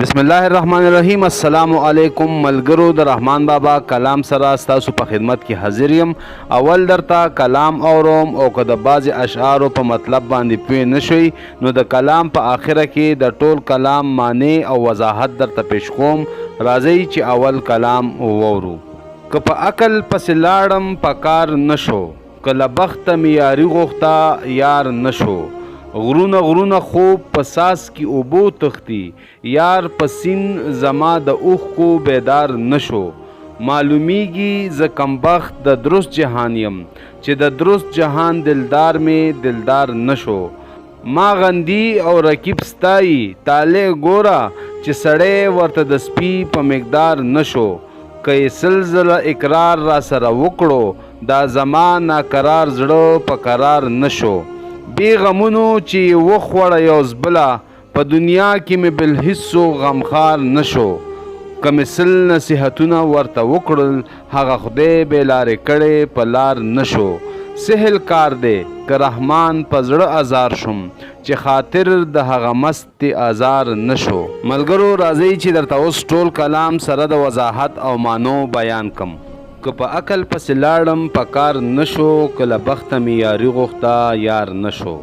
بسم الله الرحمن الرحیم. السلام علیکم ملګرو. د رحمان بابا کلام سره ستاسو په خدمت کې حاضر یم. اول درته کلام اوروم او که د بعضې اشعارو په مطلب باندې پوه نشئ نو د کلام په آخره کې د ټول کلام معنی او وضاحت درته پیش کوم. راځئ چې اول کلام وورو. که په عقل پسې لاړم په کار نشو، که له بخته مې یاري غوښته یار نشو. غرونه غرونه خوب په ساس کې اوبو تختی، یار په سین زما د اوښکو بیدار نشو. معلومیږي زه کمبخت د درست جهان یم، چې د درست جهان دلدار می دلدار نشو. ما غندی او رکیب ستایی تاله ګوره، چې سړی ورته د سپي په مقدار نشو. که یې سلزله اقرار را سره وکړو، دا زما ناقرار زړه په قرار نشو. بی غمونو چې وخوړه یو زبله، په دنیا کې مې بالحسو غمخار نشو. که مې سل نصیحتونه ورته وکړل، هغه خدای بې لارې کړی په لار نشو. سهل کار دی که رحمان په زړه ازار شم، چې خاطر د هغه مست ازار نشو. ملګرو راځئ چې درته اوس ټول کلام سره د وضاحت او معنو بیان کم. که په عقل پسې لاړم په کار نشو، که له بخته مې یاري غوښته یار نشو.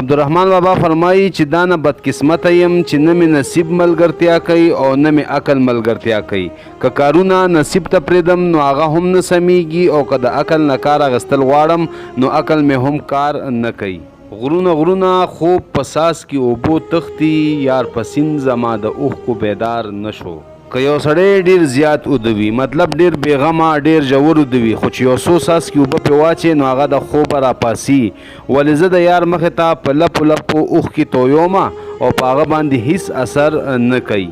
عبدالرحمن بابا فرمایي چې دا نه بدقسمته یم چې نه مې نصیب ملګرتیا کوي او نه مې عقل ملګرتیا کوي. که کارونه نصیب ته پرېږدم نو هغه هم نه سمیږي، او که د عقل نه کار اخیستل غواړم نو عقل مې هم کار نه کوي. غرونه غرونه خوب په ساس کې اوبو تختی، یار په سین زما د اوښکو بیدار نشو. که یو سړی ډیر زیات ودوي، مطلب ډیر بیغمه ډیر ژور ودوي، خو چې یو څو څاڅکي کې اوبه پرې واچي نو هغه د خوبه راپاسي. ولې زه د یار مخې ته په لپو لپو اوښکې تویومه او په هغه باندې هیڅ اثر نه کوي.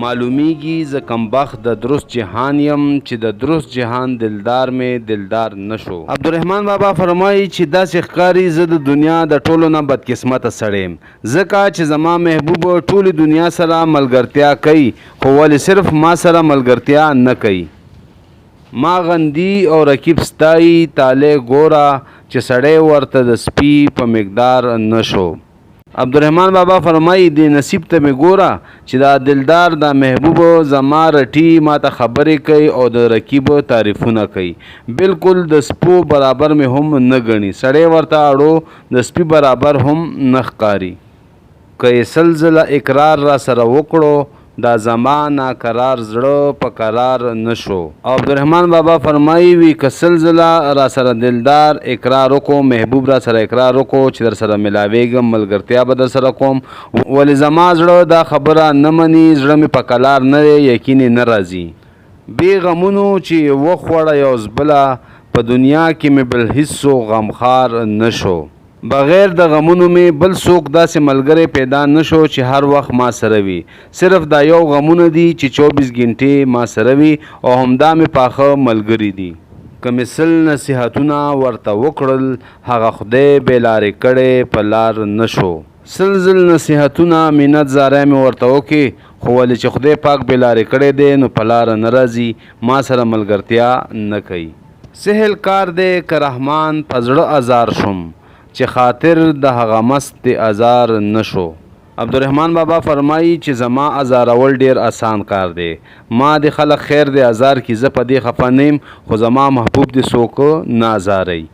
معلومیږي زه کمبخت د درست جهان یم، چې د درست جهان دلدار مې دلدار نشو. عبدالرحمن بابا فرمایي چې داسې ښکاري زه د دنیا د ټولو نه بدقسمته سړی یم، ځکه چې زما محبوب ټولې دنیا سره ملګرتیا کوي، خو ولې صرف ما سره ملګرتیا نه کوي. ما غندی او رکیب ستایی تاله ګوره، چې سړی ورته د سپي په مقدار نشو. عبدالرحمن بابا فرمایي د نصیب ته مې ګوره، چې دا دلدار دا محبوب زما رټي ما ته خبرې کوي او د رکیب تعریفونه کوي. بالکل د سپو برابر مې هم نه ګڼي، سړی ورته اړو د سپي برابر هم نه ښکاري. که یې سلزله اقرار را سره وکړو، دا زما ناقرار زړه په قرار نشو. او عبدالرحمن بابا فرمایي وي که سلزله را سره دلدار اقرار وکړو، محبوب را سره اقرار وکړو چې در سره ملاویږم، ملګرتیا به در سره کوم، ولې زما زړه دا خبره نه مني، زړه مې په قلار نه دی، یقین نه راځي. بې غمونو چې وخوړه یو زبله، په دنیا کې مې بالحسو غمخار نشو. بغیر د غمونو مې بل څوک داسې ملګری پیدا نشو چې هر وخت ما سره وي. صرف دا یو غمونه دي چې 24 غنټې ما سره وي، او همدا مې پاخه ملګري دي. که مې سل نصیحتونه ورته وکړل، هغه خدای بې لارې کړی په لار نشو. سل نصیحتونه منت زاری مې ورته وکړي، خو ولې چې خدای پاک بې لارې کړی دی نو په لاره نه راځي، ما سره ملګرتیا نه کوي. سهل کار دی که رحمان په زړه ازار شم، چې خاطر د هغه مست ازار نشو. عبدالرحمن بابا فرمایي چې زما ازارول ډیر آسان کار دی. ما د خلق خیر د ازار کې زه په دې خفه نیم، خو زما محبوب د څوک نه ازاروي.